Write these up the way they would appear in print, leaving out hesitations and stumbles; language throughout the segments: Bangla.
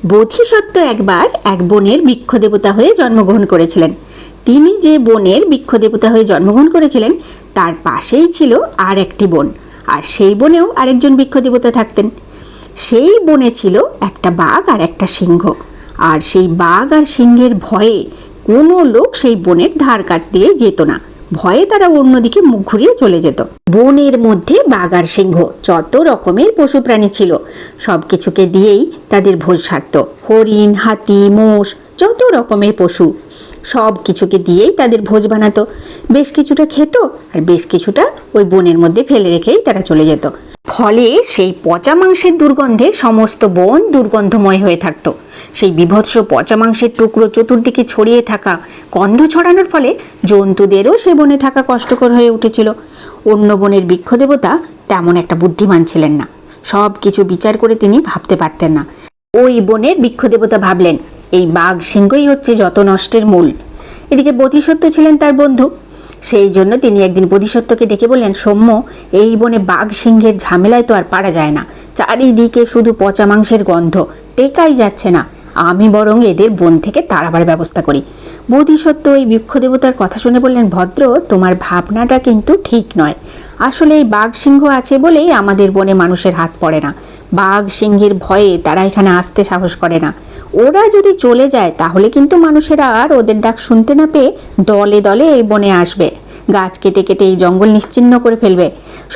বোধিসত্ত্ব একবার এক বনের বৃক্ষ দেবতা হয়ে জন্মগ্রহণ করেছিলেন। তিনি যে বনের বৃক্ষ দেবতা হয়ে জন্মগ্রহণ করেছিলেন তার পাশেই ছিল আর একটি বন, আর সেই বনেও আরেকজন বৃক্ষ দেবতা থাকতেন। সেই বনে ছিল একটা বাঘ আর একটা সিংহ, আর সেই বাঘ আর সিংহের ভয়ে কোনো লোক সেই বনের ধার কাছ দিয়ে যেত না। ভয়ে তারা অন্যদিকে মুখ ঘুরিয়ে চলে যেত। বনের মধ্যে বাঘ আর সিংহ যত রকমের পশু প্রাণী ছিল সব কিছুকে দিয়েই তাদের ভোজ সারত। হরিণ, হাতি, মোষ, যত রকমের পশু সব কিছুকে দিয়েই তাদের ভোজ বানাতো। বেশ কিছুটা খেত আর বেশ কিছুটা ওই বনের মধ্যে ফেলে রেখেই তারা চলে যেত। ফলে সেই পচা মাংসের দুর্গন্ধে সমস্ত বন দুর্গন্ধময় হয়ে থাকত। সেই বিভৎস পচা মাংসের টুকরো চতুর্দিকে ছড়িয়ে থাকা গন্ধ ছড়ানোর ফলে জন্তুদেরও সে বনে থাকা কষ্টকর হয়ে উঠেছিল। অন্য বনের বৃক্ষ দেবতা তেমন একটা বুদ্ধিমান ছিলেন না, সব কিছু বিচার করে তিনি ভাবতে পারতেন না। ওই বনের বৃক্ষ দেবতা ভাবলেন, এই বাঘ সিংহই হচ্ছে যত নষ্টের মূল। এদিকে বোধিসত্ত্ব ছিলেন তার বন্ধু। সেই জন্য তিনি একদিন বোধিসত্ত্বকে ডেকে বললেন, সৌম্য, এই বনে বাঘ সিংহের ঝামেলায় তো আর পারা যায় না, চারিদিকে শুধু পচা মাংসের গন্ধ, টেকাই যাচ্ছে না। আমি বরং এদের বন থেকে তাড়াবার ব্যবস্থা করি। বোধিসত্ত্ব ওই বৃক্ষ দেবতার কথা শুনে বললেন, ভদ্র, তোমার ভাবনাটা কিন্তু ঠিক নয়। আসলে এই বাঘ সিংহ আছে বলেই আমাদের বনে মানুষের হাত পড়ে না। বাঘ সিংহের ভয়ে তারা এখানে আসতে সাহস করে না। ওরা যদি চলে যায় তাহলে কিন্তু মানুষেরা আর ওদের ডাক শুনতে না পেয়ে দলে দলে এই বনে আসবে, গাছ কেটে কেটে এই জঙ্গল নিশ্চিহ্ন করে ফেলবে,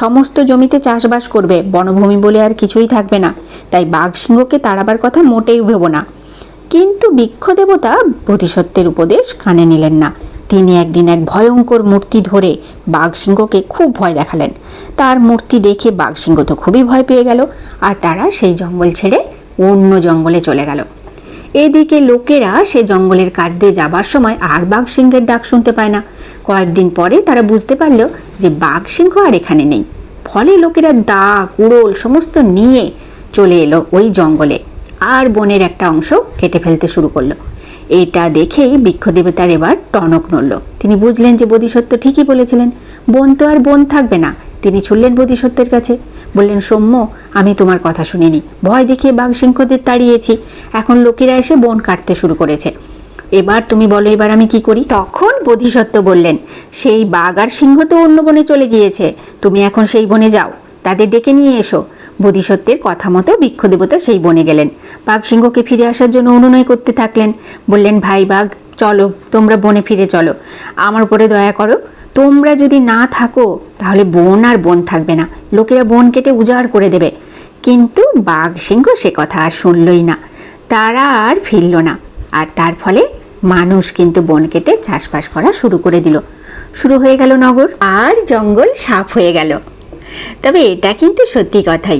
সমস্ত জমিতে চাষবাস করবে, বনভূমি বলে আর কিছুই থাকবে না। তাই বাঘ সিংহকে তাড়াবার কথা মোটেই ভেবো না। কিন্তু বৃক্ষ দেবতা বোধিসত্ত্বের উপদেশ কানে নিলেন না। তিনি একদিন এক ভয়ঙ্কর মূর্তি ধরে বাঘ সিংহকে খুব ভয় দেখালেন। তার মূর্তি দেখে বাঘ সিংহ তো খুবই ভয় পেয়ে গেল, আর তারা সেই জঙ্গল ছেড়ে অন্য জঙ্গলে চলে গেল। এদিকে লোকেরা সে জঙ্গলের কাছ দিয়ে যাবার সময় আর বাঘ সিংহের ডাক শুনতে পায় না। কয়েকদিন পরে তারা বুঝতে পারল যে বাঘ সিংহ আর এখানে নেই। ফলে লোকেরা দা, কুড়োল সমস্ত নিয়ে চলে এলো ওই জঙ্গলে, আর বনের একটা অংশ কেটে ফেলতে শুরু করলো। এটা দেখেই বৃক্ষ দেবতার এবার টনক নড়ল। তিনি বুঝলেন যে বোধিসত্ত্ব ঠিকই বলেছিলেন, বন তো আর বন থাকবে না। তিনি ছুটলেন বোধিসত্ত্বের কাছে, বললেন, সৌম্য, আমি তোমার কথা শুনিনি, ভয় দেখিয়ে বাঘ সিংহদের তাড়িয়েছি, এখন লোকেরা এসে বন কাটতে শুরু করেছে। এবার তুমি বলো, এবার আমি কি করি? তখন বোধিসত্ত্ব বললেন, সেই বাঘ আর সিংহ তো অন্য বনে চলে গিয়েছে, তুমি এখন সেই বনে যাও, তাদের ডেকে নিয়ে এসো। বোধিসত্ত্বের কথা মতো বৃক্ষ দেবতা সেই বনে গেলেন। বাঘ সিংহকে ফিরে আসার জন্য অনুনয় করতে থাকলেন। বললেন, ভাই বাঘ, চলো, তোমরা বনে ফিরে চলো, আমার উপরে দয়া করো। তোমরা যদি না থাকো তাহলে বন আর বন থাকবে না, লোকেরা বন কেটে উজাড় করে দেবে। কিন্তু বাঘ সিংহ সে কথা আর শুনলই না, তারা আর ফিরল না। আর তার ফলে মানুষ কিন্তু বন কেটে চাষবাস করা শুরু করে দিল। শুরু হয়ে গেল নগর, আর জঙ্গল সাফ হয়ে গেল। তবে এটা কিন্তু সত্যি কথাই,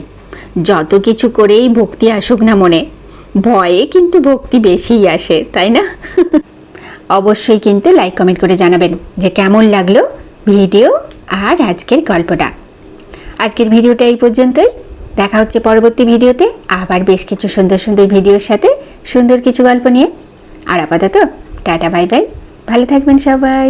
যত কিছু করেই ভক্তি আসুক না মনে, ভয়ে কিন্তু ভক্তি বেশিই আসে, তাই না? অবশ্যই কিন্তু লাইক কমেন্ট করে জানাবেন যে কেমন লাগলো ভিডিও আর আজকের গল্পটা। আজকের ভিডিওটা এই পর্যন্তই, দেখা হচ্ছে পরবর্তী ভিডিওতে আবার বেশ কিছু সুন্দর সুন্দর ভিডিওর সাথে, সুন্দর কিছু গল্প নিয়ে। আর আপাতত টাটা, বাই বাই, ভালো থাকবেন সবাই।